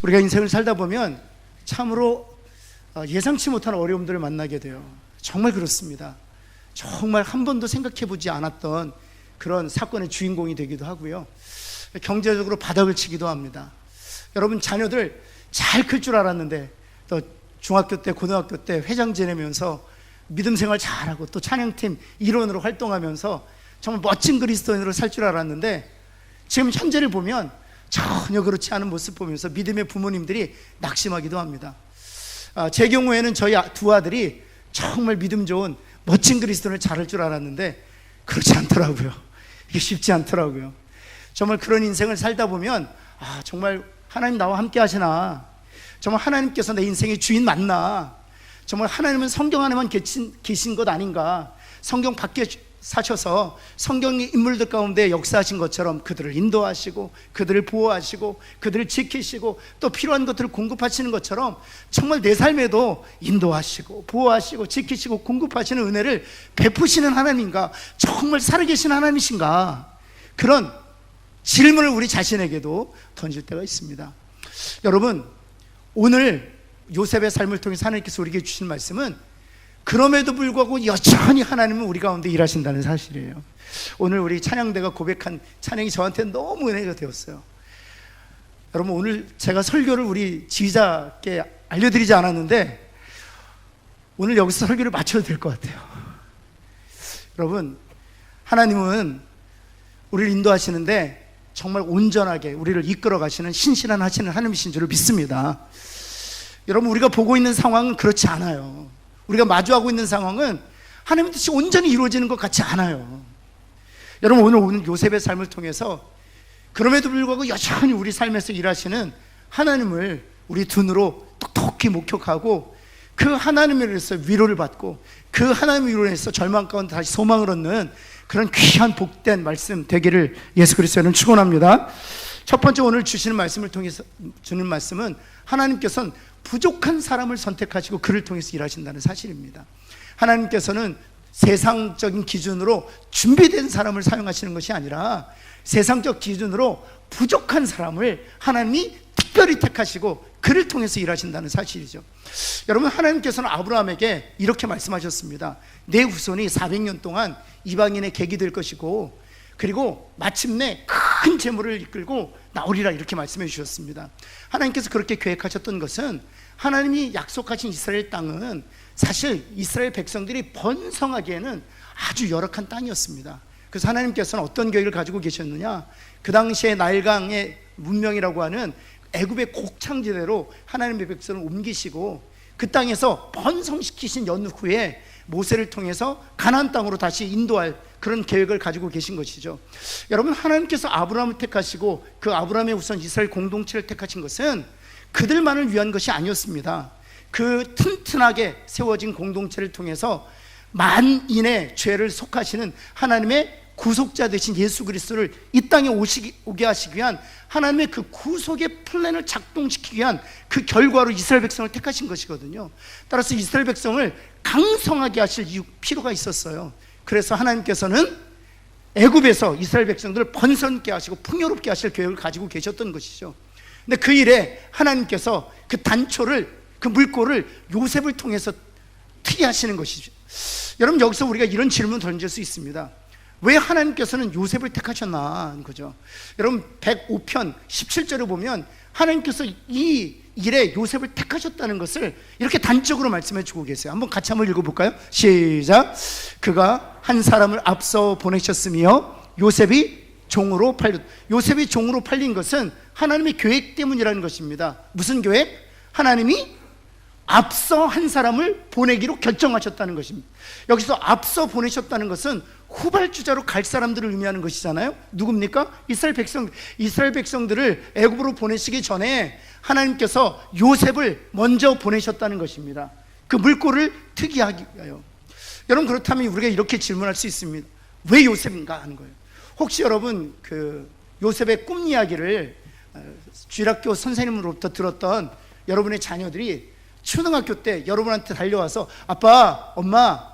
우리가 인생을 살다 보면 참으로 예상치 못한 어려움들을 만나게 돼요. 정말 그렇습니다. 정말 한 번도 생각해보지 않았던 그런 사건의 주인공이 되기도 하고요. 경제적으로 바닥을 치기도 합니다. 여러분, 자녀들 잘 클 줄 알았는데 또 중학교 때 고등학교 때 회장 지내면서 믿음 생활 잘하고 또 찬양팀 일원으로 활동하면서 정말 멋진 그리스도인으로 살 줄 알았는데 지금 현재를 보면 전혀 그렇지 않은 모습 보면서 믿음의 부모님들이 낙심하기도 합니다. 제 경우에는 저희 두 아들이 정말 믿음 좋은 멋진 그리스도인을 잘할 줄 알았는데 그렇지 않더라고요. 이게 쉽지 않더라고요. 정말 그런 인생을 살다 보면 정말 하나님 나와 함께 하시나, 정말 하나님께서 내 인생의 주인 맞나, 정말 하나님은 성경 안에만 계신 것 아닌가, 성경 밖에 사셔서 성경의 인물들 가운데 역사하신 것처럼 그들을 인도하시고 그들을 보호하시고 그들을 지키시고 또 필요한 것들을 공급하시는 것처럼 정말 내 삶에도 인도하시고 보호하시고 지키시고 공급하시는 은혜를 베푸시는 하나님인가, 정말 살아계신 하나님이신가, 그런 질문을 우리 자신에게도 던질 때가 있습니다. 여러분, 오늘 요셉의 삶을 통해서 하나님께서 우리에게 주신 말씀은 그럼에도 불구하고 여전히 하나님은 우리 가운데 일하신다는 사실이에요. 오늘 우리 찬양대가 고백한 찬양이 저한테 너무 은혜가 되었어요. 여러분, 오늘 제가 설교를 우리 지휘자께 알려드리지 않았는데 오늘 여기서 설교를 마쳐도 될 것 같아요. 여러분, 하나님은 우리를 인도하시는데 정말 온전하게 우리를 이끌어 가시는 신실한 하시는 하나님이신 줄을 믿습니다. 여러분, 우리가 보고 있는 상황은 그렇지 않아요. 우리가 마주하고 있는 상황은 하나님의 뜻이 온전히 이루어지는 것 같지 않아요. 여러분, 오늘 요셉의 삶을 통해서 그럼에도 불구하고 여전히 우리 삶에서 일하시는 하나님을 우리 두 눈으로 똑똑히 목격하고 그 하나님을 위해서 위로를 받고 그 하나님을 위로해서 절망 가운데 다시 소망을 얻는 그런 귀한 복된 말씀 되기를 예수 그리스도는 축원합니다. 첫 번째, 오늘 주시는 말씀을 통해서 주는 말씀은 하나님께서는 부족한 사람을 선택하시고 그를 통해서 일하신다는 사실입니다. 하나님께서는 세상적인 기준으로 준비된 사람을 사용하시는 것이 아니라 세상적 기준으로 부족한 사람을 하나님이 특별히 택하시고 그를 통해서 일하신다는 사실이죠. 여러분, 하나님께서는 아브라함에게 이렇게 말씀하셨습니다. 내 후손이 400년 동안 이방인의 객이 될 것이고 그리고 마침내 큰 재물을 이끌고 나오리라, 이렇게 말씀해 주셨습니다. 하나님께서 그렇게 계획하셨던 것은, 하나님이 약속하신 이스라엘 땅은 사실 이스라엘 백성들이 번성하기에는 아주 열악한 땅이었습니다. 그래서 하나님께서는 어떤 계획을 가지고 계셨느냐, 그 당시에 나일강의 문명이라고 하는 애굽의 곡창지대로 하나님의 백성을 옮기시고 그 땅에서 번성시키신 연후에 모세를 통해서 가나안 땅으로 다시 인도할 그런 계획을 가지고 계신 것이죠. 여러분, 하나님께서 아브라함을 택하시고 그 아브라함의 우선 이스라엘 공동체를 택하신 것은 그들만을 위한 것이 아니었습니다. 그 튼튼하게 세워진 공동체를 통해서 만인의 죄를 속하시는 하나님의 구속자 되신 예수 그리스도를 이 땅에 오게 하시기 위한 하나님의 그 구속의 플랜을 작동시키기 위한 그 결과로 이스라엘 백성을 택하신 것이거든요. 따라서 이스라엘 백성을 강성하게 하실 필요가 있었어요. 그래서 하나님께서는 애굽에서 이스라엘 백성들을 번성케 하시고 풍요롭게 하실 계획을 가지고 계셨던 것이죠. 근데 그 일에 하나님께서 그 단초를, 그 물꼬를 요셉을 통해서 트게 하시는 것이죠. 여러분, 여기서 우리가 이런 질문을 던질 수 있습니다. 왜 하나님께서는 요셉을 택하셨나 하는 거죠. 여러분, 105편 17절을 보면 하나님께서 이 일에 요셉을 택하셨다는 것을 이렇게 단적으로 말씀해 주고 계세요. 한번 같이 한번 읽어볼까요? 시작. 그가 한 사람을 앞서 보내셨으며 요셉이 종으로 팔린 것은 하나님의 계획 때문이라는 것입니다. 무슨 계획? 하나님이 앞서 한 사람을 보내기로 결정하셨다는 것입니다. 여기서 앞서 보내셨다는 것은 후발주자로 갈 사람들을 의미하는 것이잖아요. 누굽니까? 이스라엘 백성들을 애굽으로 보내시기 전에 하나님께서 요셉을 먼저 보내셨다는 것입니다. 그 물꼬를 특이하기 위하여. 여러분, 그렇다면 우리가 이렇게 질문할 수 있습니다. 왜 요셉인가 하는 거예요. 혹시 여러분 그 요셉의 꿈 이야기를 주일학교 선생님으로부터 들었던 여러분의 자녀들이 초등학교 때 여러분한테 달려와서 아빠, 엄마,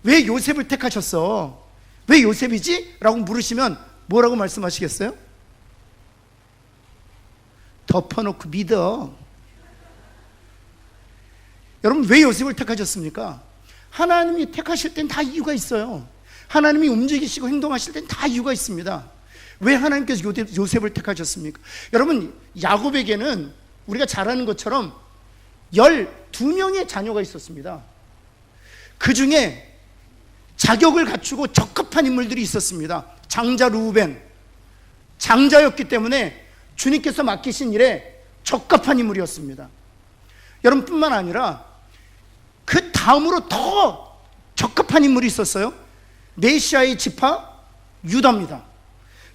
왜 요셉을 택하셨어? 왜 요셉이지? 라고 물으시면 뭐라고 말씀하시겠어요? 더 덮어놓고 믿어. 여러분, 왜 요셉을 택하셨습니까? 하나님이 택하실 땐 다 이유가 있어요. 하나님이 움직이시고 행동하실 땐 다 이유가 있습니다. 왜 하나님께서 요셉을 택하셨습니까? 여러분, 야곱에게는 우리가 잘 아는 것처럼 12명의 자녀가 있었습니다. 그 중에 자격을 갖추고 적합한 인물들이 있었습니다. 장자 르우벤, 장자였기 때문에 주님께서 맡기신 일에 적합한 인물이었습니다. 여러분, 뿐만 아니라 그 다음으로 더 적합한 인물이 있었어요. 메시아의 지파 유다입니다.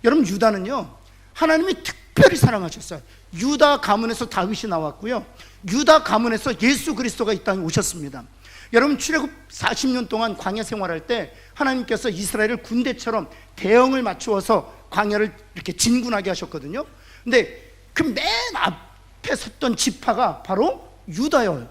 여러분, 유다는요, 하나님이 특별히 사랑하셨어요. 유다 가문에서 다윗이 나왔고요, 유다 가문에서 예수 그리스도가 이 땅에 오셨습니다. 여러분, 출애굽 40년 동안 광야 생활할 때 하나님께서 이스라엘을 군대처럼 대형을 맞추어서 광야를 이렇게 진군하게 하셨거든요. 근데 그 맨 앞에 섰던 지파가 바로 유다예요.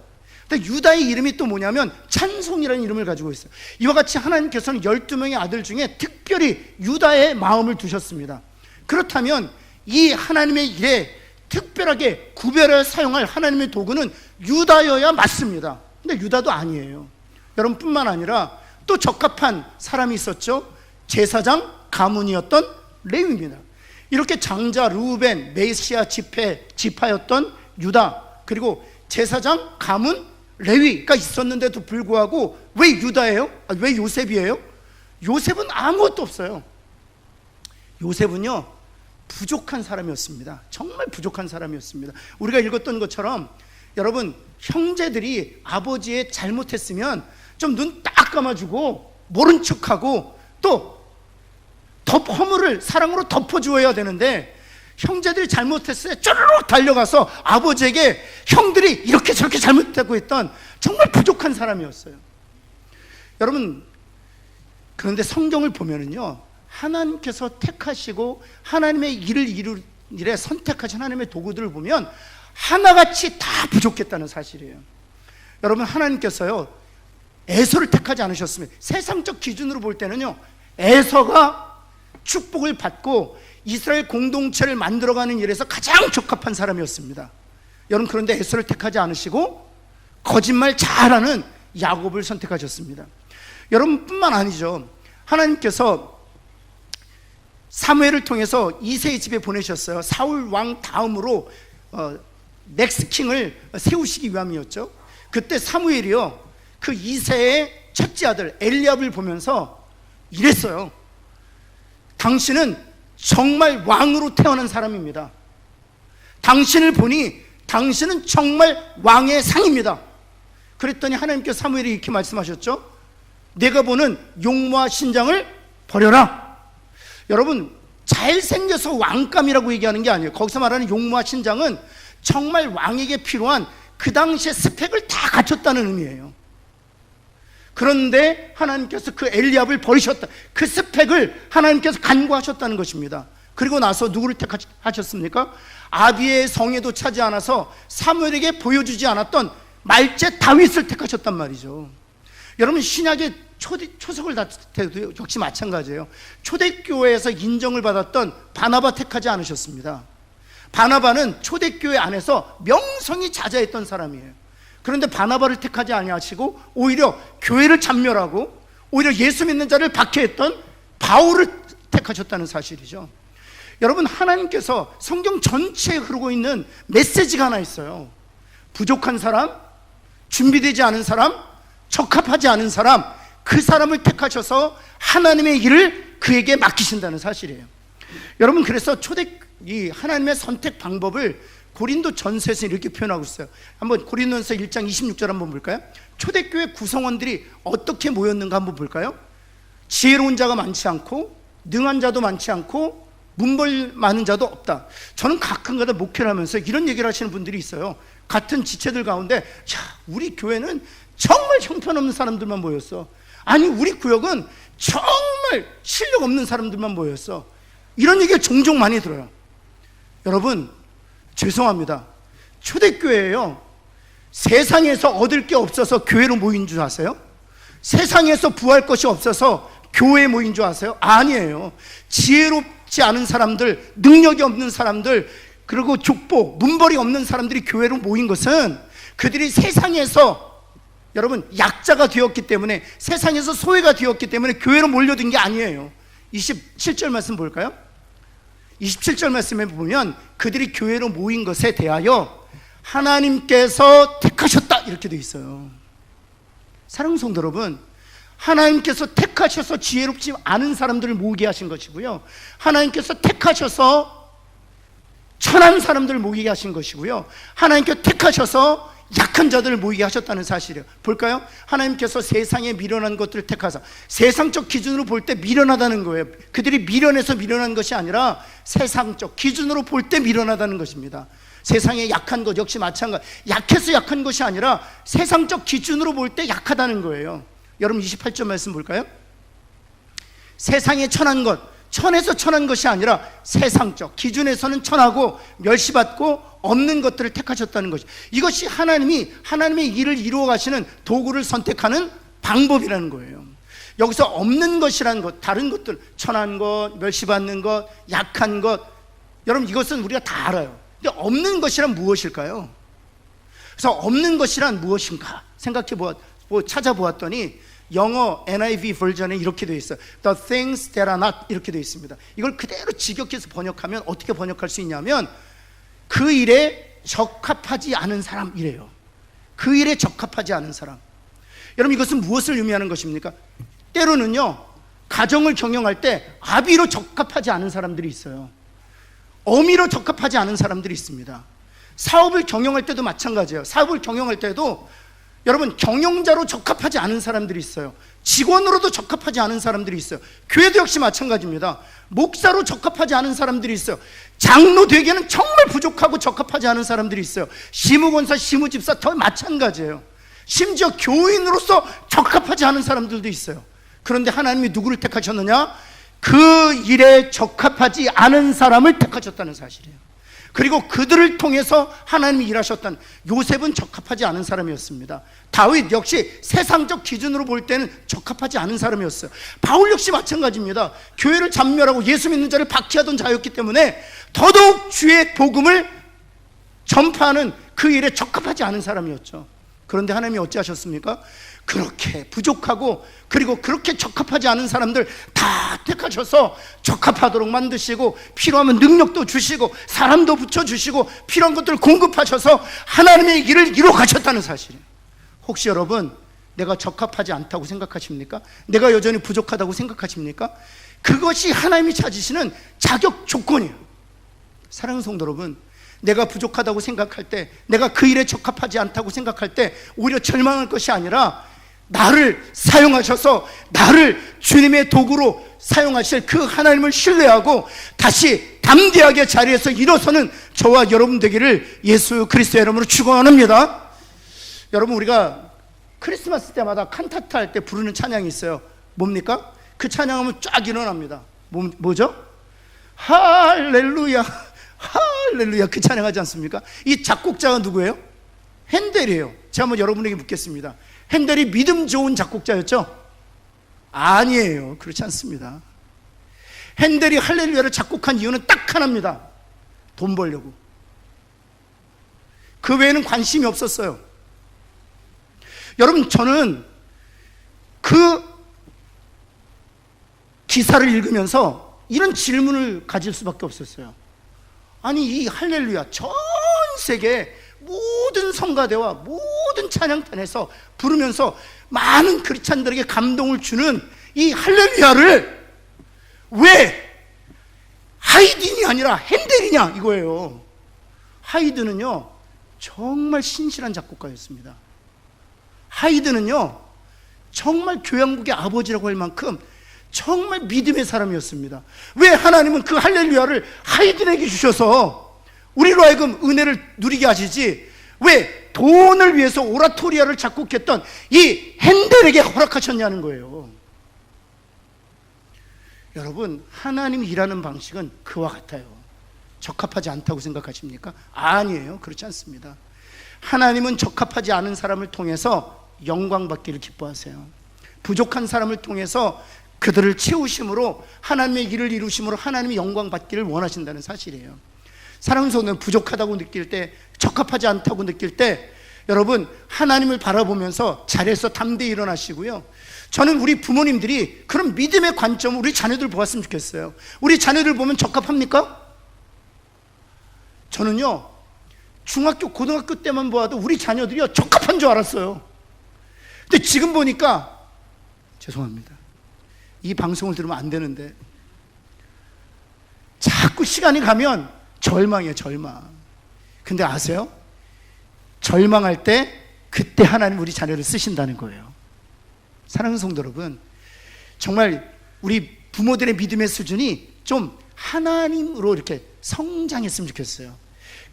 근데 유다의 이름이 또 뭐냐면 찬송이라는 이름을 가지고 있어요. 이와 같이 하나님께서는 12명의 아들 중에 특별히 유다의 마음을 두셨습니다. 그렇다면 이 하나님의 일에 특별하게 구별해 사용할 하나님의 도구는 유다여야 맞습니다. 근데 유다도 아니에요. 여러분, 뿐만 아니라 또 적합한 사람이 있었죠. 제사장 가문이었던 레위입니다. 이렇게 장자 르우벤, 메시아 지파였던 유다, 그리고 제사장 가문 레위가 있었는데도 불구하고 왜 유다예요? 왜 요셉이에요? 요셉은 아무것도 없어요. 요셉은요, 부족한 사람이었습니다. 정말 부족한 사람이었습니다. 우리가 읽었던 것처럼 여러분, 형제들이 아버지의 잘못했으면 좀 눈 딱 감아주고 모른 척하고 또 허물을 사랑으로 덮어주어야 되는데, 형제들이 잘못했을 때 쪼르륵 달려가서 아버지에게 형들이 이렇게 저렇게 잘못하고 했던 정말 부족한 사람이었어요. 여러분, 그런데 성경을 보면은요, 하나님께서 택하시고 하나님의 일을 이룰 일에 선택하신 하나님의 도구들을 보면 하나같이 다 부족했다는 사실이에요. 여러분, 하나님께서요, 에서를 택하지 않으셨습니다. 세상적 기준으로 볼 때는요, 에서가 축복을 받고 이스라엘 공동체를 만들어가는 일에서 가장 적합한 사람이었습니다. 여러분, 그런데 에서를 택하지 않으시고 거짓말 잘하는 야곱을 선택하셨습니다. 여러분, 뿐만 아니죠. 하나님께서 사무엘을 통해서 이새의 집에 보내셨어요. 사울 왕 다음으로 넥스 킹을 세우시기 위함이었죠. 그때 사무엘이요, 그 이새의 첫째 아들 엘리압을 보면서 이랬어요. 당신은 정말 왕으로 태어난 사람입니다. 당신을 보니 당신은 정말 왕의 상입니다. 그랬더니 하나님께서 사무엘이 이렇게 말씀하셨죠. 내가 보는 용모와 신장을 버려라. 여러분, 잘생겨서 왕감이라고 얘기하는 게 아니에요. 거기서 말하는 용모와 신장은 정말 왕에게 필요한 그 당시의 스펙을 다 갖췄다는 의미예요. 그런데 하나님께서 그 엘리압을 버리셨다. 그 스펙을 하나님께서 간구하셨다는 것입니다. 그리고 나서 누구를 택하셨습니까? 아비의 성에도 차지 않아서 사무엘에게 보여주지 않았던 말제 다윗을 택하셨단 말이죠. 여러분, 신약의 초석을 다때도 역시 마찬가지예요. 초대교회에서 인정을 받았던 바나바 택하지 않으셨습니다. 바나바는 초대교회 안에서 명성이 자자했던 사람이에요. 그런데 바나바를 택하지 아니하시고 오히려 교회를 잔멸하고 오히려 예수 믿는 자를 박해했던 바울을 택하셨다는 사실이죠. 여러분, 하나님께서 성경 전체에 흐르고 있는 메시지가 하나 있어요. 부족한 사람, 준비되지 않은 사람, 적합하지 않은 사람, 그 사람을 택하셔서 하나님의 일을 그에게 맡기신다는 사실이에요. 여러분, 그래서 이 하나님의 선택 방법을 고린도 전서에서 이렇게 표현하고 있어요. 한번 고린도전서 1장 26절 한번 볼까요? 초대교회 구성원들이 어떻게 모였는가 한번 볼까요? 지혜로운 자가 많지 않고 능한 자도 많지 않고 문벌 많은 자도 없다. 저는 가끔가다 목회를 하면서 이런 얘기를 하시는 분들이 있어요. 같은 지체들 가운데, 야, 우리 교회는 정말 형편없는 사람들만 모였어. 아니, 우리 구역은 정말 실력 없는 사람들만 모였어. 이런 얘기를 종종 많이 들어요. 여러분, 죄송합니다. 초대교회예요. 세상에서 얻을 게 없어서 교회로 모인 줄 아세요? 세상에서 구할 것이 없어서 교회에 모인 줄 아세요? 아니에요. 지혜롭지 않은 사람들, 능력이 없는 사람들, 그리고 족보, 문벌이 없는 사람들이 교회로 모인 것은 그들이 세상에서 여러분 약자가 되었기 때문에, 세상에서 소외가 되었기 때문에 교회로 몰려든 게 아니에요. 27절 말씀 볼까요? 27절 말씀에 보면 그들이 교회로 모인 것에 대하여 하나님께서 택하셨다 이렇게 되어 있어요. 사랑하는 성도 여러분, 하나님께서 택하셔서 지혜롭지 않은 사람들을 모이게 하신 것이고요, 하나님께서 택하셔서 천한 사람들을 모이게 하신 것이고요, 하나님께서 택하셔서 약한 자들을 모이게 하셨다는 사실이에요. 볼까요? 하나님께서 세상에 미련한 것들을 택하사, 세상적 기준으로 볼 때 미련하다는 거예요. 그들이 미련해서 미련한 것이 아니라 세상적 기준으로 볼 때 미련하다는 것입니다. 세상에 약한 것 역시 마찬가지, 약해서 약한 것이 아니라 세상적 기준으로 볼 때 약하다는 거예요. 여러분 28절 말씀 볼까요? 세상에 천한 것, 천에서 천한 것이 아니라 세상적 기준에서는 천하고 멸시받고 없는 것들을 택하셨다는 것이, 이것이 하나님의 일을 이루어 가시는 도구를 선택하는 방법이라는 거예요. 여기서 없는 것이라는 것, 다른 것들, 천한 것, 멸시받는 것, 약한 것, 여러분 이것은 우리가 다 알아요. 근데 없는 것이란 무엇일까요? 그래서 없는 것이란 무엇인가 찾아보았더니 영어 NIV 버전에 이렇게 되어 있어요. The things that are not, 이렇게 되어 있습니다. 이걸 그대로 직역해서 번역하면 어떻게 번역할 수 있냐면 그 일에 적합하지 않은 사람이래요. 그 일에 적합하지 않은 사람. 여러분 이것은 무엇을 의미하는 것입니까? 때로는요, 가정을 경영할 때 아비로 적합하지 않은 사람들이 있어요. 어미로 적합하지 않은 사람들이 있습니다. 사업을 경영할 때도 마찬가지예요. 사업을 경영할 때도 여러분 경영자로 적합하지 않은 사람들이 있어요. 직원으로도 적합하지 않은 사람들이 있어요. 교회도 역시 마찬가지입니다. 목사로 적합하지 않은 사람들이 있어요. 장로 되기에는 정말 부족하고 적합하지 않은 사람들이 있어요. 시무권사, 시무집사 더 마찬가지예요. 심지어 교인으로서 적합하지 않은 사람들도 있어요. 그런데 하나님이 누구를 택하셨느냐? 그 일에 적합하지 않은 사람을 택하셨다는 사실이에요. 그리고 그들을 통해서 하나님이 일하셨다는, 요셉은 적합하지 않은 사람이었습니다. 다윗 역시 세상적 기준으로 볼 때는 적합하지 않은 사람이었어요. 바울 역시 마찬가지입니다. 교회를 잔멸하고 예수 믿는 자를 박해하던 자였기 때문에 더더욱 주의 복음을 전파하는 그 일에 적합하지 않은 사람이었죠. 그런데 하나님이 어찌하셨습니까? 그렇게 부족하고 그리고 그렇게 적합하지 않은 사람들 다 택하셔서 적합하도록 만드시고, 필요하면 능력도 주시고 사람도 붙여주시고 필요한 것들을 공급하셔서 하나님의 일을 이루어 가셨다는 사실이에요. 혹시 여러분 내가 적합하지 않다고 생각하십니까? 내가 여전히 부족하다고 생각하십니까? 그것이 하나님이 찾으시는 자격 조건이에요. 사랑하는 성도 여러분, 내가 부족하다고 생각할 때, 내가 그 일에 적합하지 않다고 생각할 때 오히려 절망할 것이 아니라 나를 사용하셔서 나를 주님의 도구로 사용하실 그 하나님을 신뢰하고 다시 담대하게 자리에서 일어서는 저와 여러분 되기를 예수 그리스도의 이름으로 축원합니다. 여러분 우리가 크리스마스 때마다 칸타타 할 때 부르는 찬양이 있어요. 뭡니까? 그 찬양하면 쫙 일어납니다. 뭐죠? 할렐루야 할렐루야, 그 찬양하지 않습니까? 이 작곡자가 누구예요? 핸델이에요. 제가 한번 여러분에게 묻겠습니다. 핸델이 믿음 좋은 작곡자였죠? 아니에요. 그렇지 않습니다. 핸델이 할렐루야를 작곡한 이유는 딱 하나입니다. 돈 벌려고. 그 외에는 관심이 없었어요. 여러분 저는 그 기사를 읽으면서 이런 질문을 가질 수밖에 없었어요. 아니 이 할렐루야 전 세계 모든 성가대와 모든 찬양단에서 부르면서 많은 크리스찬들에게 감동을 주는 이 할렐루야를 왜 하이든이 아니라 핸델이냐 이거예요. 하이든은요 정말 신실한 작곡가였습니다. 하이든은요 정말 교향곡의 아버지라고 할 만큼 정말 믿음의 사람이었습니다. 왜 하나님은 그 할렐루야를 하이든에게 주셔서 우리로 하여금 은혜를 누리게 하시지, 왜 돈을 위해서 오라토리아를 작곡했던 이 핸델에게 허락하셨냐는 거예요. 여러분 하나님이 일하는 방식은 그와 같아요. 적합하지 않다고 생각하십니까? 아니에요. 그렇지 않습니다. 하나님은 적합하지 않은 사람을 통해서 영광 받기를 기뻐하세요. 부족한 사람을 통해서 그들을 채우심으로 하나님의 일을 이루심으로 하나님이 영광 받기를 원하신다는 사실이에요. 사랑하는 성도는 부족하다고 느낄 때, 적합하지 않다고 느낄 때 여러분 하나님을 바라보면서 자리에서 담대히 일어나시고요. 저는 우리 부모님들이 그런 믿음의 관점을 우리 자녀들 보았으면 좋겠어요. 우리 자녀들 보면 적합합니까? 저는요, 중학교 고등학교 때만 보아도 우리 자녀들이요 적합한 줄 알았어요. 근데 지금 보니까, 죄송합니다, 이 방송을 들으면 안 되는데 자꾸 시간이 가면 절망이에요, 절망. 근데 아세요? 절망할 때 그때 하나님 우리 자녀를 쓰신다는 거예요. 사랑하는 성도 여러분, 정말 우리 부모들의 믿음의 수준이 좀 하나님으로 이렇게 성장했으면 좋겠어요.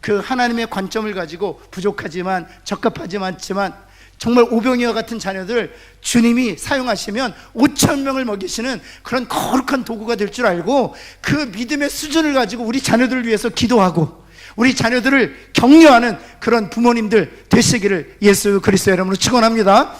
그 하나님의 관점을 가지고 부족하지만 적합하지만 않지만 정말 오병이와 같은 자녀들 주님이 사용하시면 5,000명을 먹이시는 그런 거룩한 도구가 될 줄 알고 그 믿음의 수준을 가지고 우리 자녀들을 위해서 기도하고 우리 자녀들을 격려하는 그런 부모님들 되시기를 예수 그리스도의 이름으로 축원합니다.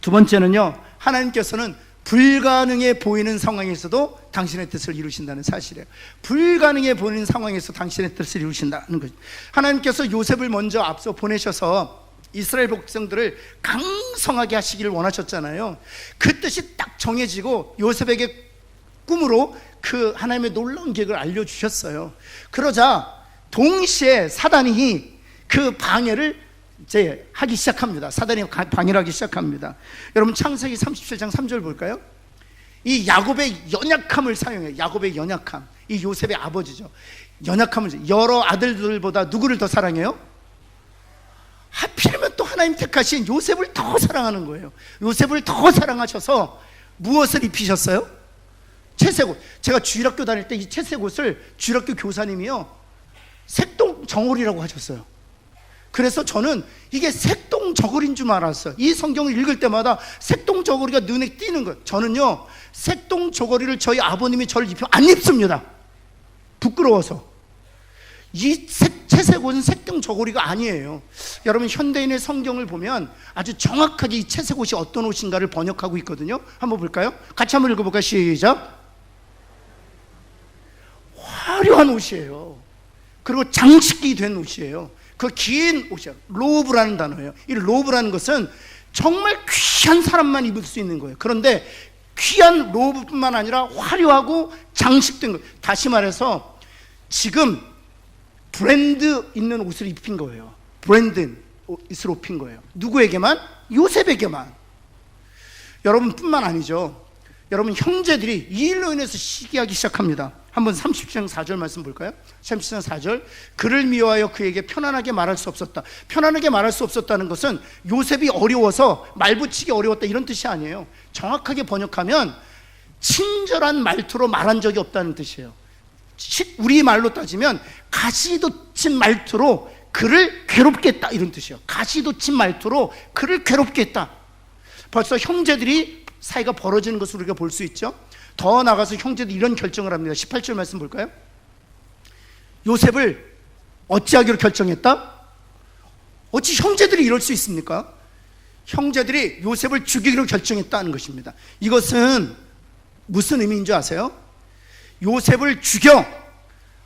두 번째는요, 하나님께서는 불가능해 보이는 상황에서도 당신의 뜻을 이루신다는 사실이에요. 불가능해 보이는 상황에서 당신의 뜻을 이루신다는 거죠. 하나님께서 요셉을 먼저 앞서 보내셔서 이스라엘 백성들을 강성하게 하시기를 원하셨잖아요. 그 뜻이 딱 정해지고 요셉에게 꿈으로 그 하나님의 놀라운 계획을 알려주셨어요. 그러자 동시에 사단이 그 방해를 이제 하기 시작합니다. 사단이 방해를 하기 시작합니다. 여러분 창세기 37장 3절 볼까요? 이 야곱의 연약함을 사용해요. 야곱의 연약함, 이 요셉의 아버지죠. 연약함을, 여러 아들들보다 누구를 더 사랑해요? 하필이면 또 하나님 택하신 요셉을 더 사랑하는 거예요. 요셉을 더 사랑하셔서 무엇을 입히셨어요? 채색옷. 제가 주일학교 다닐 때 이 채색옷을 주일학교 교사님이요 색동 저고리라고 하셨어요. 그래서 저는 이게 색동 저고리인 줄 알았어요. 이 성경을 읽을 때마다 색동 저고리가 눈에 띄는 거예요. 저는요 색동 저고리를 저희 아버님이 저를 입히면 안 입습니다. 부끄러워서. 이 채색옷은 색동 저고리가 아니에요. 여러분 현대인의 성경을 보면 아주 정확하게 이 채색옷이 어떤 옷인가를 번역하고 있거든요. 한번 볼까요? 같이 한번 읽어볼까요? 시작. 화려한 옷이에요. 그리고 장식이 된 옷이에요. 그 긴 옷이에요. 로브라는 단어예요. 이 로브라는 것은 정말 귀한 사람만 입을 수 있는 거예요. 그런데 귀한 로브뿐만 아니라 화려하고 장식된 거예요. 다시 말해서 지금 브랜드 있는 옷을 입힌 거예요. 브랜드 옷을 입힌 거예요. 누구에게만? 요셉에게만. 여러분뿐만 아니죠. 여러분 형제들이 이 일로 인해서 시기하기 시작합니다. 한번 30장 4절 말씀 볼까요? 30장 4절. 그를 미워하여 그에게 편안하게 말할 수 없었다. 편안하게 말할 수 없었다는 것은 요셉이 어려워서 말 붙이기 어려웠다 이런 뜻이 아니에요. 정확하게 번역하면 친절한 말투로 말한 적이 없다는 뜻이에요. 우리 말로 따지면 가시돋친 말투로 그를 괴롭게 했다 이런 뜻이에요. 가시돋친 말투로 그를 괴롭게 했다. 벌써 형제들이 사이가 벌어지는 것을 우리가 볼 수 있죠. 더 나가서 형제들이 이런 결정을 합니다. 18절 말씀 볼까요? 요셉을 어찌하기로 결정했다? 어찌 형제들이 이럴 수 있습니까? 형제들이 요셉을 죽이기로 결정했다는 것입니다. 이것은 무슨 의미인 줄 아세요? 요셉을 죽여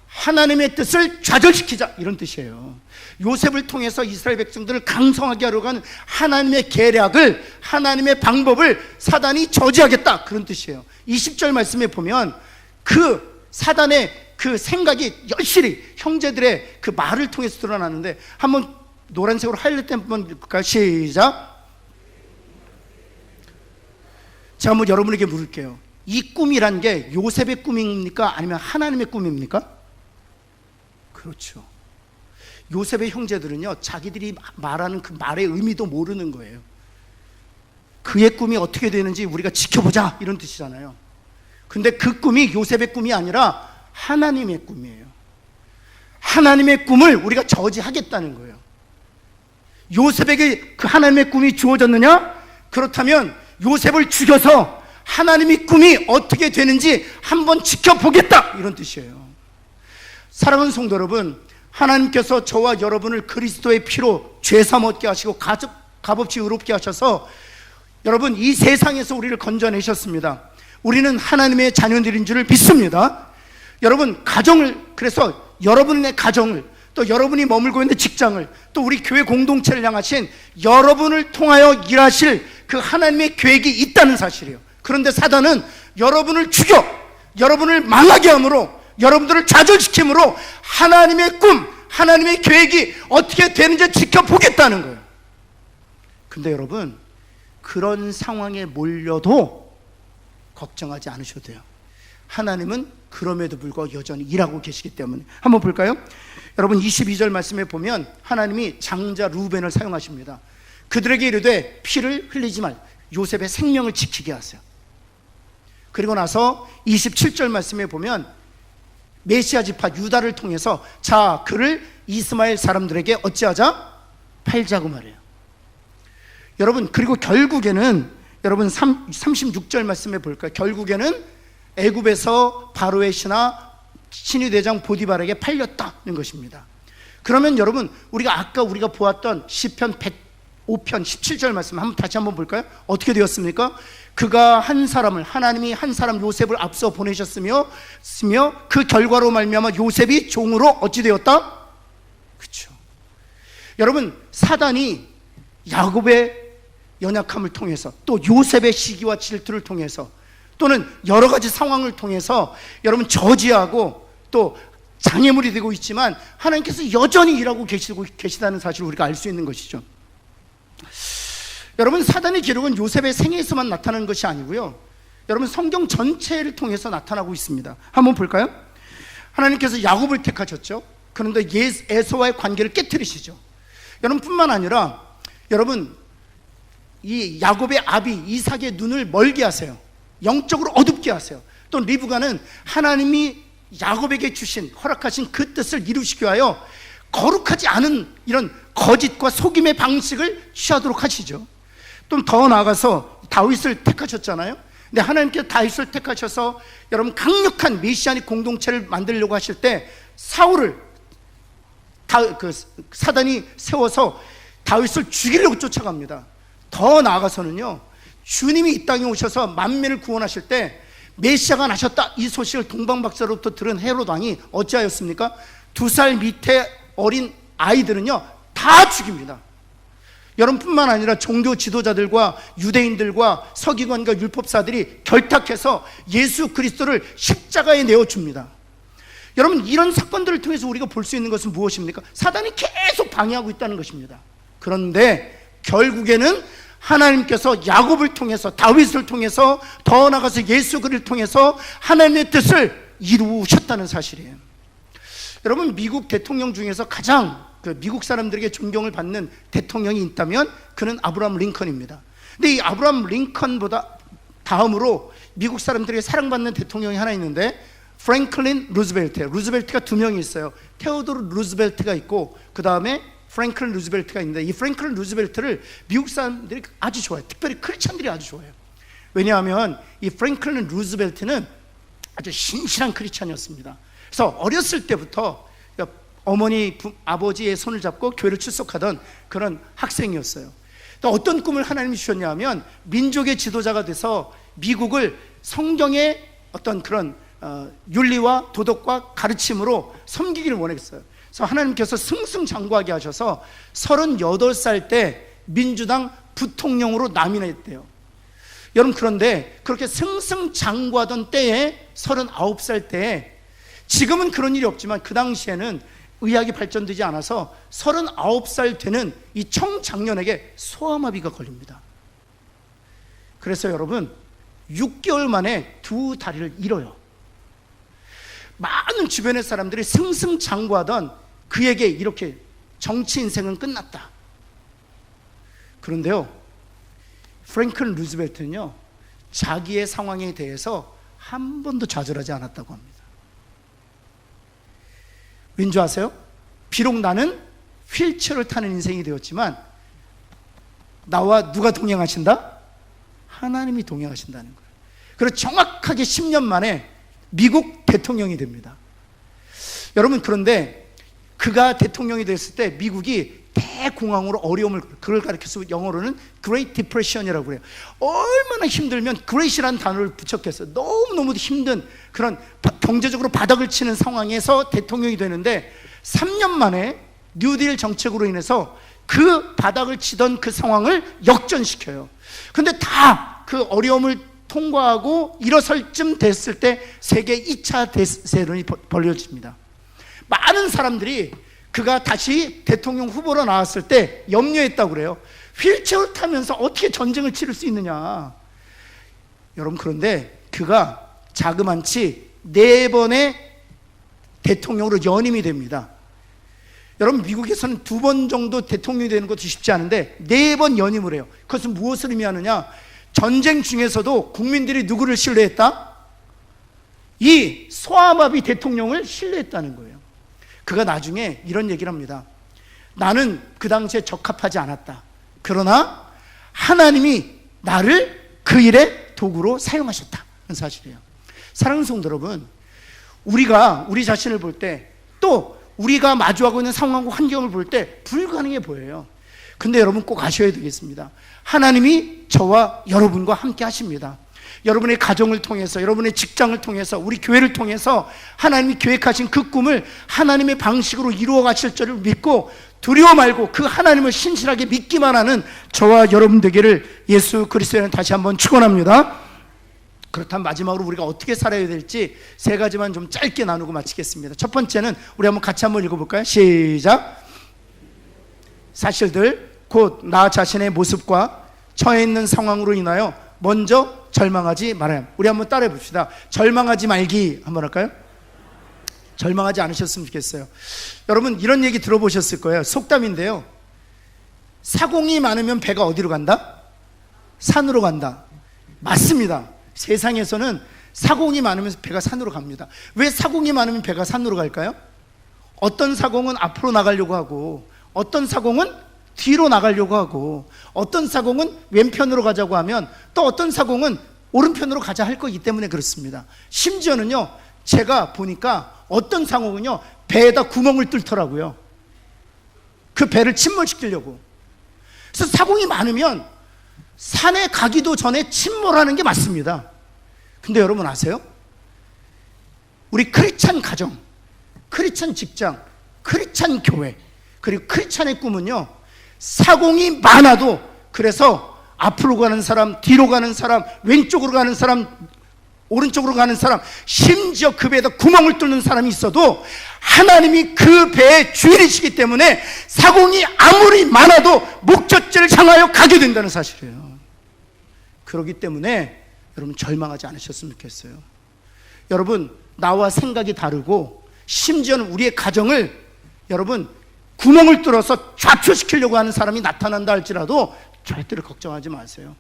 하나님의 뜻을 좌절시키자 이런 뜻이에요. 요셉을 통해서 이스라엘 백성들을 강성하게 하려고 하는 하나님의 계략을, 하나님의 방법을 사단이 저지하겠다 그런 뜻이에요. 20절 말씀에 보면 그 사단의 그 생각이 여실히 형제들의 그 말을 통해서 드러나는데, 한번 노란색으로 하이라이트 한번 볼까요? 시작. 제가 한번 여러분에게 물을게요. 이 꿈이란 게 요셉의 꿈입니까? 아니면 하나님의 꿈입니까? 그렇죠. 요셉의 형제들은요 자기들이 말하는 그 말의 의미도 모르는 거예요. 그의 꿈이 어떻게 되는지 우리가 지켜보자 이런 뜻이잖아요. 근데 그 꿈이 요셉의 꿈이 아니라 하나님의 꿈이에요. 하나님의 꿈을 우리가 저지하겠다는 거예요. 요셉에게 그 하나님의 꿈이 주어졌느냐? 그렇다면 요셉을 죽여서 하나님의 꿈이 어떻게 되는지 한번 지켜보겠다 이런 뜻이에요. 사랑하는 성도 여러분, 하나님께서 저와 여러분을 그리스도의 피로 죄 사먹게 하시고 값없이 의롭게 하셔서 여러분 이 세상에서 우리를 건져내셨습니다. 우리는 하나님의 자녀들인 줄을 믿습니다. 여러분 가정을, 그래서 여러분의 가정을, 또 여러분이 머물고 있는 직장을, 또 우리 교회 공동체를 향하신 여러분을 통하여 일하실 그 하나님의 계획이 있다는 사실이에요. 그런데 사단은 여러분을 죽여, 여러분을 망하게 함으로, 여러분들을 좌절시킴으로 하나님의 꿈, 하나님의 계획이 어떻게 되는지 지켜보겠다는 거예요. 근데 여러분, 그런 상황에 몰려도 걱정하지 않으셔도 돼요. 하나님은 그럼에도 불구하고 여전히 일하고 계시기 때문에. 한번 볼까요? 여러분 22절 말씀에 보면 하나님이 장자 루벤을 사용하십니다. 그들에게 이르되 피를 흘리지 말, 요셉의 생명을 지키게 하세요. 그리고 나서 27절 말씀에 보면 메시아 지파 유다를 통해서 자, 그를 이스마엘 사람들에게 어찌하자? 팔자고 말해요. 여러분, 그리고 결국에는 여러분 36절 말씀에 볼까요? 결국에는 애굽에서 바로의 신이 대장 보디발에게 팔렸다는 것입니다. 그러면 여러분, 우리가 보았던 시편 105편 17절 말씀 다시 한번 볼까요? 어떻게 되었습니까? 그가 하나님이 한 사람 요셉을 앞서 보내셨으며 그 결과로 말미암아 요셉이 종으로 어찌 되었다? 그렇죠. 여러분, 사단이 야곱의 연약함을 통해서, 또 요셉의 시기와 질투를 통해서, 또는 여러 가지 상황을 통해서 여러분 저지하고 또 장애물이 되고 있지만 하나님께서 여전히 일하고 계시다는 사실을 우리가 알 수 있는 것이죠. 여러분, 사단의 기록은 요셉의 생애에서만 나타나는 것이 아니고요, 여러분 성경 전체를 통해서 나타나고 있습니다. 한번 볼까요? 하나님께서 야곱을 택하셨죠. 그런데 에서와의 관계를 깨뜨리시죠. 여러분, 뿐만 아니라 여러분, 이 야곱의 아비 이삭의 눈을 멀게 하세요. 영적으로 어둡게 하세요. 또 리브가는 하나님이 야곱에게 허락하신 그 뜻을 이루시기 위하여 거룩하지 않은 이런 거짓과 속임의 방식을 취하도록 하시죠. 또 더 나아가서 다윗을 택하셨잖아요. 근데 하나님께서 다윗을 택하셔서 여러분 강력한 메시아닉 공동체를 만들려고 하실 때 사울을 사단이 세워서 다윗을 죽이려고 쫓아갑니다. 더 나아가서는요, 주님이 이 땅에 오셔서 만민을 구원하실 때 메시아가 나셨다, 이 소식을 동방박사로부터 들은 헤롯 왕이 어찌하였습니까? 2살 밑에 어린 아이들은요 다 죽입니다. 여러분, 뿐만 아니라 종교 지도자들과 유대인들과 서기관과 율법사들이 결탁해서 예수 그리스도를 십자가에 내어줍니다. 여러분, 이런 사건들을 통해서 우리가 볼 수 있는 것은 무엇입니까? 사단이 계속 방해하고 있다는 것입니다. 그런데 결국에는 하나님께서 야곱을 통해서, 다윗을 통해서, 더 나아가서 예수 그리스도를 통해서 하나님의 뜻을 이루셨다는 사실이에요. 여러분, 미국 대통령 중에서 가장 미국 사람들에게 존경을 받는 대통령이 있다면 그는 아브라함 링컨입니다. 근데 이 아브라함 링컨보다 다음으로 미국 사람들에게 사랑받는 대통령이 하나 있는데 프랭클린 루즈벨트가 두 명이 있어요. 테오도르 루즈벨트가 있고 그 다음에 프랭클린 루즈벨트가 있는데, 이 프랭클린 루즈벨트를 미국 사람들이 아주 좋아해요. 특별히 크리스찬들이 아주 좋아해요. 왜냐하면 이 프랭클린 루즈벨트는 아주 신실한 크리스찬이었습니다. 그래서 어렸을 때부터 어머니, 아버지의 손을 잡고 교회를 출석하던 그런 학생이었어요. 또 어떤 꿈을 하나님이 주셨냐 하면 민족의 지도자가 돼서 미국을 성경의 어떤 그런 윤리와 도덕과 가르침으로 섬기기를 원했어요. 그래서 하나님께서 승승장구하게 하셔서 38살 때 민주당 부통령으로 남인했대요. 여러분, 그런데 그렇게 승승장구하던 때에 39살 때에, 지금은 그런 일이 없지만 그 당시에는 의학이 발전되지 않아서 39살 되는 이 청장년에게 소아마비가 걸립니다. 그래서 여러분 6개월 만에 두 다리를 잃어요. 많은 주변의 사람들이 승승장구하던 그에게 이렇게 정치 인생은 끝났다. 그런데요, 프랭클린 루즈벨트는요 자기의 상황에 대해서 한 번도 좌절하지 않았다고 합니다. 왠지 아세요? 비록 나는 휠체어를 타는 인생이 되었지만 나와 누가 동행하신다? 하나님이 동행하신다는 거예요. 그래서 정확하게 10년 만에 미국 대통령이 됩니다. 여러분, 그런데 그가 대통령이 됐을 때 미국이 대공황으로 어려움을, 그걸 가리켜서 영어로는 Great Depression이라고 그래요. 얼마나 힘들면 Great이라는 단어를 붙였겠어요. 너무너무 힘든 그런 경제적으로 바닥을 치는 상황에서 대통령이 되는데 3년 만에 뉴딜 정책으로 인해서 그 바닥을 치던 그 상황을 역전시켜요. 근데 다 그 어려움을 통과하고 일어설 쯤 됐을 때 세계 2차 대세론이 벌어집니다. 많은 사람들이 그가 다시 대통령 후보로 나왔을 때 염려했다고 그래요. 휠체어를 타면서 어떻게 전쟁을 치를 수 있느냐. 여러분, 그런데 그가 자그만치 4번의 대통령으로 연임이 됩니다. 여러분, 미국에서는 2번 정도 대통령이 되는 것도 쉽지 않은데 4번 연임을 해요. 그것은 무엇을 의미하느냐? 전쟁 중에서도 국민들이 누구를 신뢰했다? 이 소아마비 대통령을 신뢰했다는 거예요. 그가 나중에 이런 얘기를 합니다. 나는 그 당시에 적합하지 않았다. 그러나 하나님이 나를 그 일의 도구로 사용하셨다는 사실이에요. 사랑하는 성도 여러분, 우리가 우리 자신을 볼 때, 또 우리가 마주하고 있는 상황과 환경을 볼 때 불가능해 보여요. 근데 여러분 꼭 아셔야 되겠습니다. 하나님이 저와 여러분과 함께 하십니다. 여러분의 가정을 통해서, 여러분의 직장을 통해서, 우리 교회를 통해서 하나님이 계획하신 그 꿈을 하나님의 방식으로 이루어 가실 줄을 믿고 두려워 말고 그 하나님을 신실하게 믿기만 하는 저와 여러분 되기를 예수 그리스도는 다시 한번 축원합니다. 그렇다면 마지막으로 우리가 어떻게 살아야 될지 3가지만 좀 짧게 나누고 마치겠습니다. 첫 번째는 우리 같이 한번 읽어볼까요? 시작. 사실들 곧 나 자신의 모습과 처해 있는 상황으로 인하여 먼저 절망하지 말아요. 우리 한번 따라해 봅시다. 절망하지 말기 한번 할까요? 절망하지 않으셨으면 좋겠어요. 여러분, 이런 얘기 들어보셨을 거예요. 속담인데요. 사공이 많으면 배가 어디로 간다? 산으로 간다. 맞습니다. 세상에서는 사공이 많으면 배가 산으로 갑니다. 왜 사공이 많으면 배가 산으로 갈까요? 어떤 사공은 앞으로 나가려고 하고, 어떤 사공은 뒤로 나가려고 하고, 어떤 사공은 왼편으로 가자고 하면 또 어떤 사공은 오른편으로 가자 할 거기 때문에 그렇습니다. 심지어는요, 제가 보니까 어떤 사공은요 배에다 구멍을 뚫더라고요. 그 배를 침몰시키려고. 그래서 사공이 많으면 산에 가기도 전에 침몰하는 게 맞습니다. 근데 여러분 아세요? 우리 크리스찬 가정, 크리스찬 직장, 크리스찬 교회, 그리고 크리스찬의 꿈은요, 사공이 많아도, 그래서 앞으로 가는 사람, 뒤로 가는 사람, 왼쪽으로 가는 사람, 오른쪽으로 가는 사람, 심지어 그 배에다 구멍을 뚫는 사람이 있어도 하나님이 그 배의 주인이시기 때문에 사공이 아무리 많아도 목적지를 향하여 가게 된다는 사실이에요. 그렇기 때문에 여러분 절망하지 않으셨으면 좋겠어요. 여러분, 나와 생각이 다르고 심지어는 우리의 가정을 여러분 구멍을 뚫어서 좌초시키려고 하는 사람이 나타난다 할지라도 절대로 걱정하지 마세요.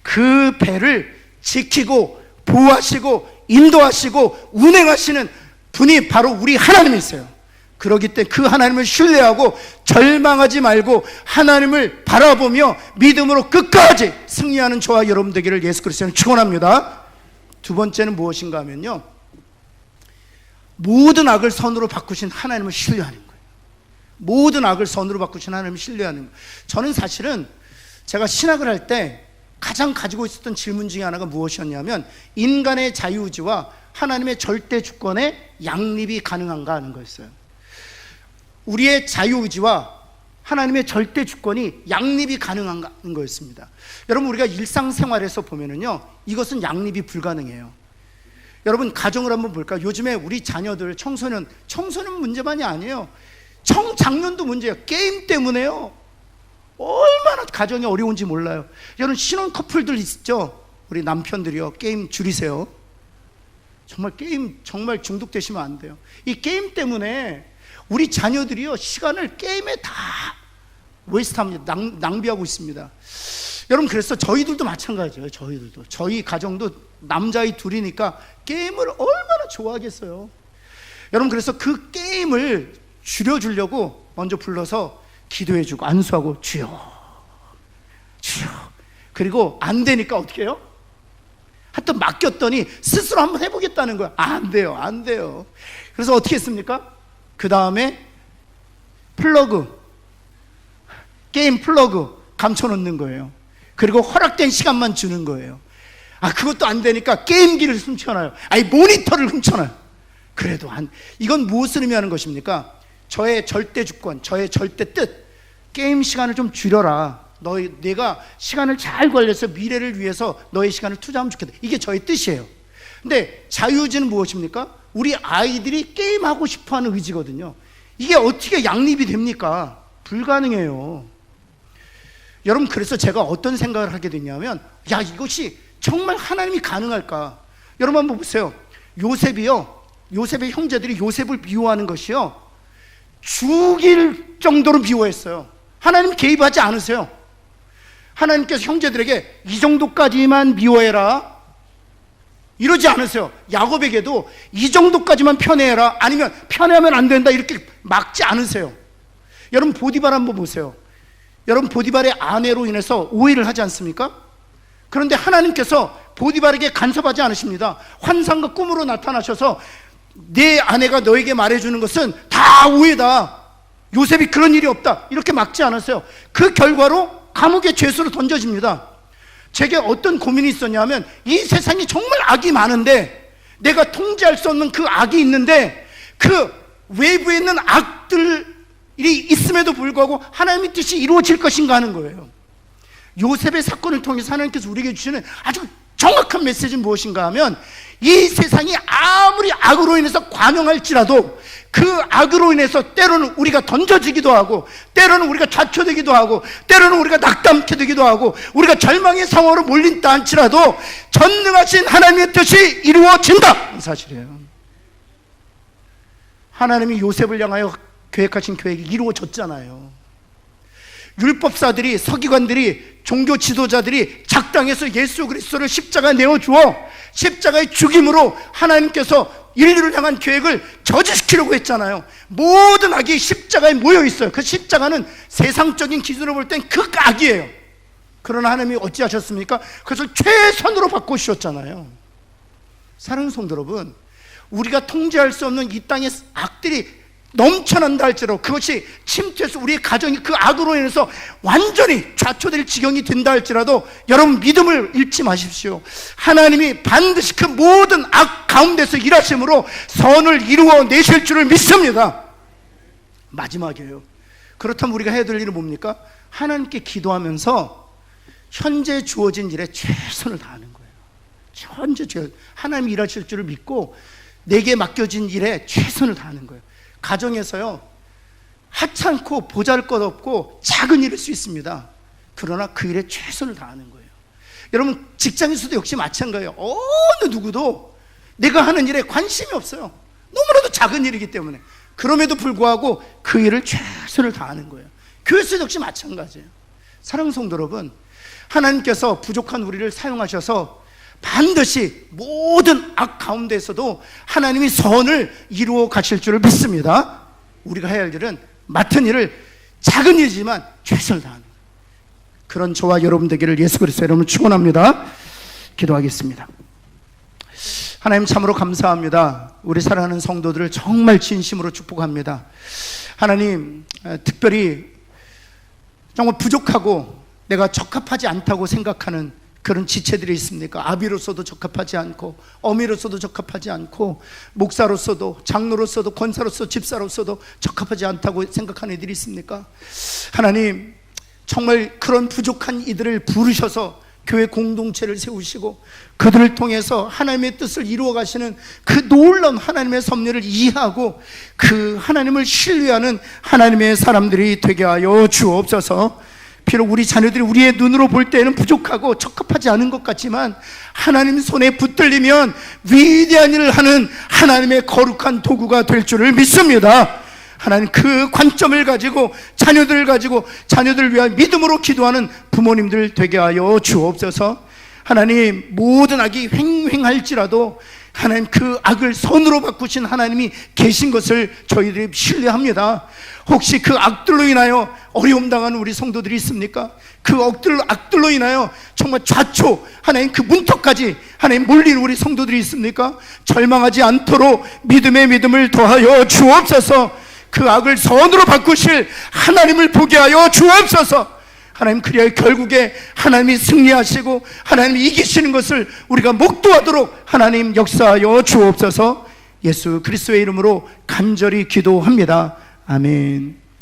그 배를 지키고 보호하시고 인도하시고 운행하시는 분이 바로 우리 하나님이세요. 그렇기 때문에 그 하나님을 신뢰하고 절망하지 말고 하나님을 바라보며 믿음으로 끝까지 승리하는 저와 여러분 되기를 예수 그리스도는 축원합니다. 2번째는 무엇인가 하면요, 모든 악을 선으로 바꾸신 하나님을 신뢰하는 거예요. 모든 악을 선으로 바꾸신 하나님을 신뢰하는 거예요. 저는 사실은 제가 신학을 할 때 가장 가지고 있었던 질문 중에 하나가 무엇이었냐면, 인간의 자유의지와 하나님의 절대 주권의 양립이 가능한가 하는 거였어요. 우리의 자유의지와 하나님의 절대 주권이 양립이 가능한가 하는 거였습니다. 여러분, 우리가 일상생활에서 보면은요, 이것은 양립이 불가능해요. 여러분, 가정을 한번 볼까요? 요즘에 우리 자녀들, 청소년 문제만이 아니에요. 청장년도 문제예요. 게임 때문에요. 얼마나 가정이 어려운지 몰라요. 여러분, 신혼 커플들 있죠? 우리 남편들이요, 게임 줄이세요. 정말 게임 정말 중독되시면 안 돼요. 이 게임 때문에 우리 자녀들이요, 시간을 게임에 다 웨스트합니다. 낭비하고 있습니다. 여러분, 그래서 저희들도 마찬가지예요. 저희 가정도 남자아이 둘이니까 게임을 얼마나 좋아하겠어요. 여러분, 그래서 그 게임을 줄여주려고 먼저 불러서 기도해주고 안수하고 주여 그리고 안 되니까 어떻게 해요? 하여튼 맡겼더니 스스로 한번 해보겠다는 거야. 안 돼요. 그래서 어떻게 했습니까? 그 다음에 플러그 게임 플러그 감춰놓는 거예요. 그리고 허락된 시간만 주는 거예요. 그것도 안 되니까 게임기를 훔쳐놔요. 모니터를 훔쳐놔요. 그래도 이건 무엇을 의미하는 것입니까? 저의 절대 주권, 저의 절대 뜻, 게임 시간을 좀 줄여라. 내가 시간을 잘 관리해서 미래를 위해서 너의 시간을 투자하면 좋겠다. 이게 저의 뜻이에요. 근데 자유의지는 무엇입니까? 우리 아이들이 게임하고 싶어하는 의지거든요. 이게 어떻게 양립이 됩니까? 불가능해요. 여러분, 그래서 제가 어떤 생각을 하게 됐냐면, 이것이 정말 하나님이 가능할까? 여러분 한번 보세요. 요셉의 형제들이 요셉을 미워하는 것이요, 죽일 정도로 미워했어요. 하나님 개입하지 않으세요. 하나님께서 형제들에게 이 정도까지만 미워해라 이러지 않으세요. 야곱에게도 이 정도까지만 편애해라, 아니면 편애하면 안 된다, 이렇게 막지 않으세요. 여러분, 보디발 한번 보세요. 여러분, 보디발의 아내로 인해서 오해를 하지 않습니까? 그런데 하나님께서 보디발에게 간섭하지 않으십니다. 환상과 꿈으로 나타나셔서 내 아내가 너에게 말해주는 것은 다 오해다, 요셉이 그런 일이 없다, 이렇게 막지 않았어요. 그 결과로 감옥에 죄수로 던져집니다. 제게 어떤 고민이 있었냐면, 이 세상에 정말 악이 많은데, 내가 통제할 수 없는 그 악이 있는데, 그 외부에 있는 악들이 있음에도 불구하고 하나님의 뜻이 이루어질 것인가 하는 거예요. 요셉의 사건을 통해서 하나님께서 우리에게 주시는 아주 정확한 메시지는 무엇인가 하면, 이 세상이 아무리 악으로 인해서 관영할지라도 그 악으로 인해서 때로는 우리가 던져지기도 하고, 때로는 우리가 좌초되기도 하고, 때로는 우리가 낙담케 되기도 하고, 우리가 절망의 상황으로 몰린다 할지라도 전능하신 하나님의 뜻이 이루어진다, 이 사실이에요. 하나님이 요셉을 향하여 계획하신 계획이 이루어졌잖아요. 율법사들이, 서기관들이, 종교 지도자들이 작당해서 예수 그리스도를 십자가에 내어주어 십자가의 죽임으로 하나님께서 인류를 향한 계획을 저지시키려고 했잖아요. 모든 악이 십자가에 모여 있어요. 그 십자가는 세상적인 기준으로 볼 땐 극악이에요. 그러나 하나님이 어찌하셨습니까? 그것을 최선으로 바꾸셨잖아요. 사랑하는 성도 여러분, 우리가 통제할 수 없는 이 땅의 악들이 넘쳐난다 할지라도, 그것이 침투해서 우리의 가정이 그 악으로 인해서 완전히 좌초될 지경이 된다 할지라도, 여러분 믿음을 잃지 마십시오. 하나님이 반드시 그 모든 악 가운데서 일하심으로 선을 이루어내실 줄을 믿습니다. 마지막이에요. 그렇다면 우리가 해야 될 일은 뭡니까? 하나님께 기도하면서 현재 주어진 일에 최선을 다하는 거예요. 하나님이 일하실 줄을 믿고 내게 맡겨진 일에 최선을 다하는 거예요. 가정에서요, 하찮고 보잘것없고 작은 일일 수 있습니다. 그러나 그 일에 최선을 다하는 거예요. 여러분, 직장에서도 역시 마찬가지예요. 어느 누구도 내가 하는 일에 관심이 없어요. 너무나도 작은 일이기 때문에. 그럼에도 불구하고 그 일을 최선을 다하는 거예요. 교회에서도 역시 마찬가지예요. 사랑하는 성도 여러분, 하나님께서 부족한 우리를 사용하셔서 반드시 모든 악 가운데서도 하나님이 선을 이루어 가실 줄을 믿습니다. 우리가 해야 할 일은 맡은 일을 작은 일이지만 최선을 다하는, 그런 저와 여러분 되기를 예수 그리스도 이름으로 축원합니다. 기도하겠습니다. 하나님, 참으로 감사합니다. 우리 사랑하는 성도들을 정말 진심으로 축복합니다. 하나님, 특별히 정말 부족하고 내가 적합하지 않다고 생각하는 그런 지체들이 있습니까? 아비로서도 적합하지 않고, 어미로서도 적합하지 않고, 목사로서도, 장로로서도, 권사로서, 집사로서도 적합하지 않다고 생각하는 이들이 있습니까? 하나님, 정말 그런 부족한 이들을 부르셔서 교회 공동체를 세우시고 그들을 통해서 하나님의 뜻을 이루어 가시는 그 놀라운 하나님의 섭리를 이해하고 그 하나님을 신뢰하는 하나님의 사람들이 되게 하여 주옵소서. 비록 우리 자녀들이 우리의 눈으로 볼 때는 부족하고 적합하지 않은 것 같지만, 하나님 손에 붙들리면 위대한 일을 하는 하나님의 거룩한 도구가 될 줄을 믿습니다. 하나님, 그 관점을 가지고 자녀들을 위한 믿음으로 기도하는 부모님들 되게 하여 주옵소서. 하나님, 모든 악이 횡행할지라도 하나님, 그 악을 선으로 바꾸신 하나님이 계신 것을 저희들이 신뢰합니다. 혹시 그 악들로 인하여 어려움 당하는 우리 성도들이 있습니까? 그 악들로 인하여 정말 좌초, 하나님 그 문턱까지 하나님 몰린 우리 성도들이 있습니까? 절망하지 않도록 믿음의 믿음을 더하여 주옵소서. 그 악을 선으로 바꾸실 하나님을 보게 하여 주옵소서. 하나님, 그리하여 결국에 하나님이 승리하시고 하나님이 이기시는 것을 우리가 목도하도록 하나님 역사하여 주옵소서. 예수 그리스도의 이름으로 간절히 기도합니다. 아멘.